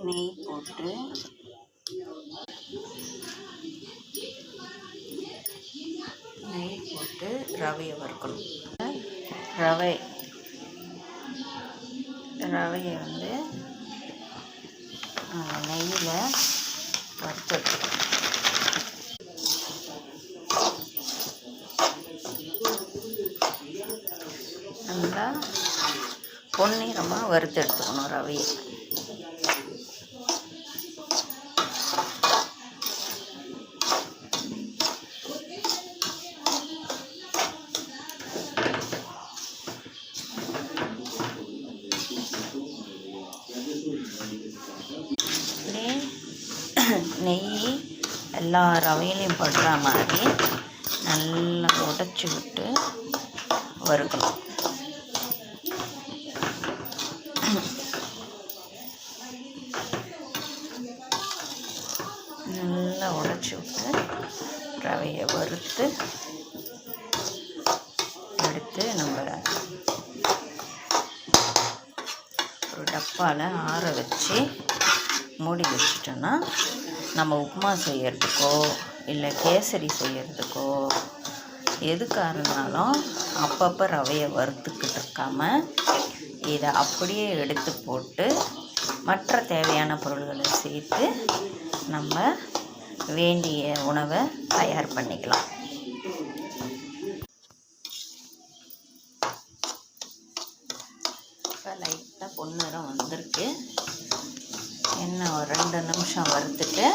நெய் போட்டு ரவையை வறுக்கணும். ரவையை வந்து நெய்யில் வறுத்து நல்லா பொன்னிறமாக வறுத்து எடுத்துக்கணும் ரவையை. நெய் எல்லா ரவையிலையும் படுற மாதிரி நல்லா உடைச்சி விட்டு வறுக்கணும். நல்லா உடைச்சி விட்டு ரவையை வறுத்து எடுத்து நம்ம ஒரு டப்பாவில் ஆற வச்சு மூடி வச்சிட்டோன்னா நம்ம உப்புமா செய்கிறதுக்கோ இல்லை கேசரி செய்கிறதுக்கோ எதுக்காக இருந்தாலும் அப்பப்போ ரவையை வறுத்துக்கிட்டு இருக்காமல் இதை அப்படியே எடுத்து போட்டு மற்ற தேவையான பொருள்களை சேர்த்து நம்ம வேண்டிய உணவை தயார் பண்ணிக்கலாம். இப்போ லைட்டாக பொன்னிறம் வந்திருக்கு. இன்னும் ஒரு 2 நிமிஷம் வறுத்துட்டு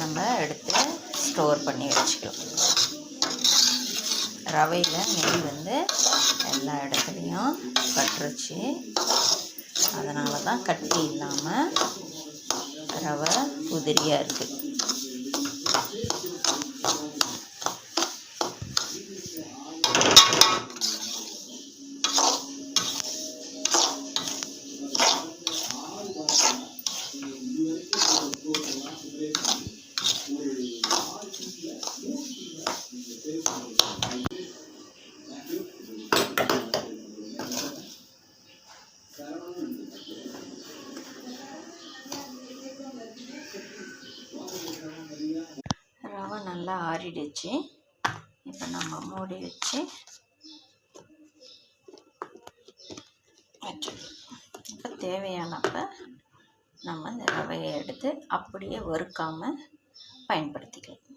நம்ம எடுத்து ஸ்டோர் பண்ணி வச்சுக்கலாம். ரவையில் நெய் வந்து எல்லா இடத்துலையும் பட்டுருச்சு. அதனால தான் கட்டி இல்லாமல் ரவை உதிரியாக இருக்குது. ரவை நல்லா ஆறிடுச்சு. இப்போ நம்ம மூடி வச்சு இப்போ தேவையானப்போ நம்ம இந்த ரவையை எடுத்து அப்படியே வறுக்காமல் பயன்படுத்திக்கலாம்.